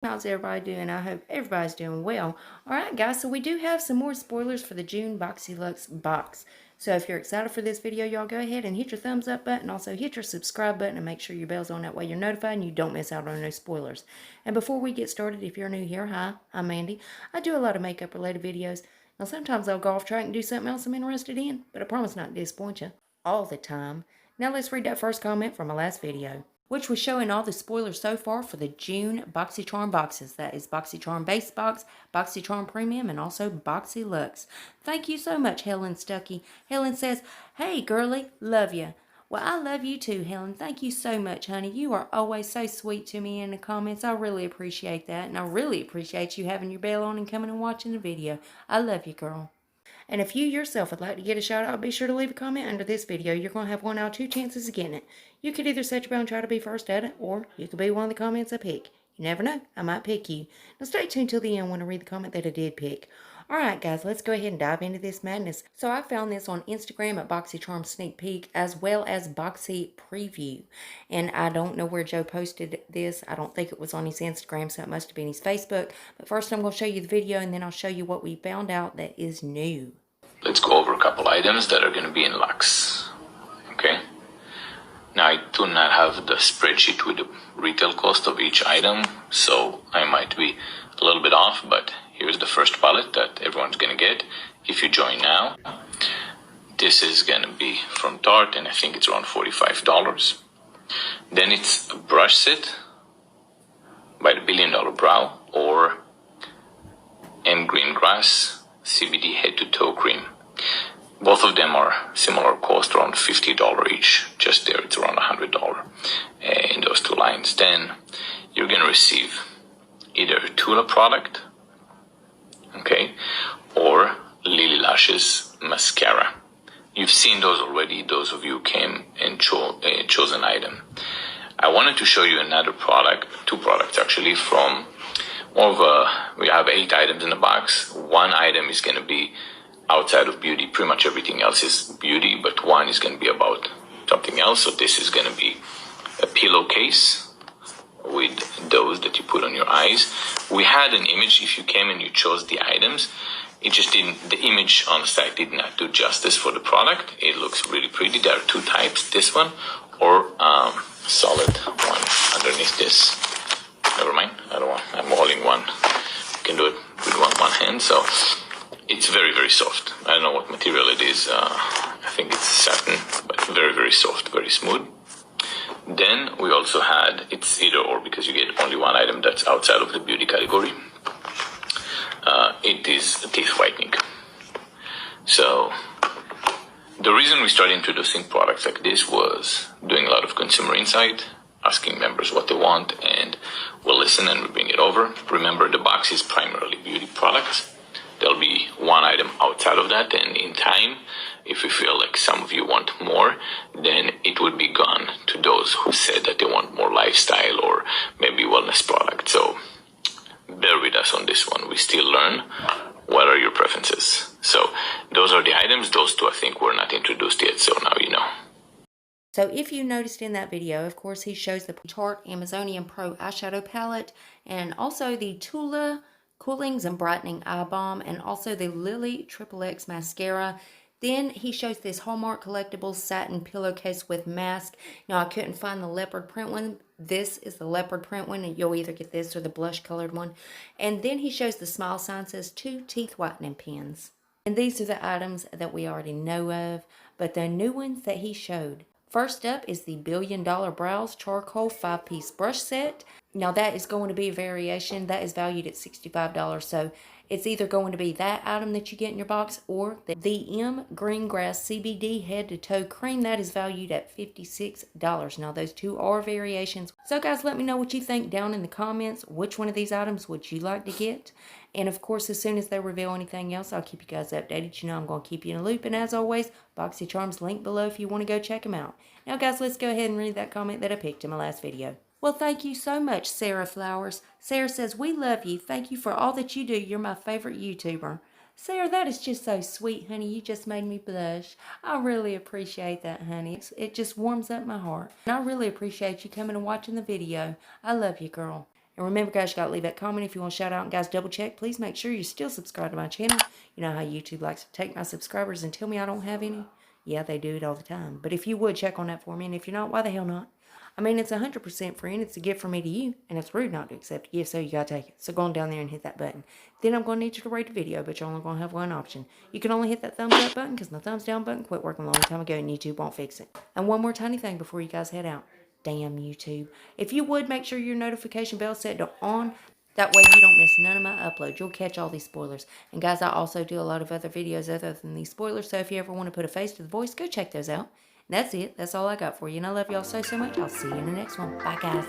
How's everybody doing? I hope everybody's doing well. Alright guys, so we do have some more spoilers for the June BoxyLuxe box. So if you're excited for this video, y'all go ahead and hit your thumbs up button. Also hit your subscribe button and make sure your bell's on. That way you're notified and you don't miss out on no spoilers. And before we get started, if you're new here, hi, I'm Mandy. I do a lot of makeup related videos. Now sometimes I'll go off track and do something else I'm interested in, but I promise not to disappoint you all the time. Now let's read that first comment from my last video, which was showing all the spoilers so far for the June BoxyCharm boxes. That is BoxyCharm Base Box, BoxyCharm Premium, and also BoxyLuxe. Thank you so much, Helen Stuckey. Helen says, "Hey, girly, love you." Well, I love you too, Helen. Thank you so much, honey. You are always so sweet to me in the comments. I really appreciate that, and I really appreciate you having your bell on and coming and watching the video. I love you, girl. And if you yourself would like to get a shout out, be sure to leave a comment under this video. You're going to have 1 out of 2 chances of getting it. You could either set your bell and try to be first at it, or you could be one of the comments I pick. You never know, I might pick you. Now stay tuned till the end when I read the comment that I did pick. Alright guys, let's go ahead and dive into this madness. So I found this on Instagram at BoxyCharm Sneak Peek as well as Boxy Preview. And I don't know where Joe posted this. I don't think it was on his Instagram, so it must have been his Facebook. But first I'm going to show you the video and then I'll show you what we found out that is new. Let's go over a couple items that are going to be in Luxe. Okay. Now I do not have the spreadsheet with the retail cost of each item, so I might be a little bit off, but here's the first palette that everyone's going to get if you join now. This is going to be from Tarte, and I think it's around $45. Then it's a brush set by the $1 Billion Brow, or m.greengrass CBD head to toe cream. Both of them are similar cost, around $50 each. Just there, it's around $100 in those two lines. Then you're going to receive either a Tula product, okay, or Lily Lashes mascara. You've seen those already. Those of you who came and chose an item. I wanted to show you another product, 2 products actually, from more of a, we have 8 items in the box. 1 item is going to be outside of beauty. Pretty much everything else is beauty, but 1 is going to be about something else. So this is going to be a pillowcase with those that you put on your eyes. We had an image. If you came and you chose the items, it just didn't, the image on the site did not do justice for the product. It looks really pretty. There are 2 types, this one or solid one underneath this. Never mind, I don't want, I'm holding one. You can do it with one hand, so it's very, very soft. I don't know what material it is. I think it's satin, but very, very soft, very smooth. Then we also had, it's either or because you get only 1 item that's outside of the beauty category. It is teeth whitening. So the reason we started introducing products like this was doing a lot of consumer insight, asking members what they want, and we'll listen and we bring it over. Remember, the box is primarily beauty products. There'll be 1 item outside of that, and in time, if we feel like some of you want more, then it would be gone to those who said that they want more lifestyle or maybe wellness products. So bear with us on this one. We still learn what are your preferences. So those are the items. Those 2 I think were not introduced yet, so now you know. So if you noticed in that video, of course, he shows the Tarte Amazonian Pro eyeshadow palette and also the Tula Coolings and Brightening Eye Balm and also the Lily XXX mascara. Then he shows this Hallmark Collectibles satin pillowcase with mask. Now I couldn't find the leopard print one. This is the leopard print one, and you'll either get this or the blush colored one. And then he shows the smile sign, says 2 teeth whitening pens. And these are the items that we already know of, but the new ones that he showed. First up is the $1 Billion Brows Charcoal 5-piece brush set. Now that is going to be a variation. That is valued at $65. So it's either going to be that item that you get in your box or the m.greengrass CBD head to toe cream. That is valued at $56. Now those 2 are variations. So guys, let me know what you think down in the comments. Which one of these items would you like to get? And of course, as soon as they reveal anything else, I'll keep you guys updated. You know I'm going to keep you in a loop. And as always, BoxyCharm's link below if you want to go check them out. Now guys, let's go ahead and read that comment that I picked in my last video. Well, thank you so much, Sarah Flowers. Sarah says, "We love you. Thank you for all that you do. You're my favorite YouTuber." Sarah, that is just so sweet, honey. You just made me blush. I really appreciate that, honey. It just warms up my heart. And I really appreciate you coming and watching the video. I love you, girl. And remember, guys, you got to leave that comment if you want to shout out. And guys, double check. Please make sure you're still subscribed to my channel. You know how YouTube likes to take my subscribers and tell me I don't have any? Yeah, they do it all the time. But if you would, check on that for me. And if you're not, why the hell not? I mean, it's 100% free, and it's a gift from me to you, and it's rude not to accept a gift, so you gotta take it. So go on down there and hit that button. Then I'm gonna need you to rate the video, but you're only gonna have one option. You can only hit that thumbs up button, because my thumbs down button quit working a long time ago, and YouTube won't fix it. And one more tiny thing before you guys head out. Damn YouTube. If you would, make sure your notification bell set to on. That way you don't miss none of my uploads. You'll catch all these spoilers. And guys, I also do a lot of other videos other than these spoilers, so if you ever want to put a face to the voice, go check those out. That's it. That's all I got for you. And I love y'all so much. I'll see you in the next one. Bye, guys.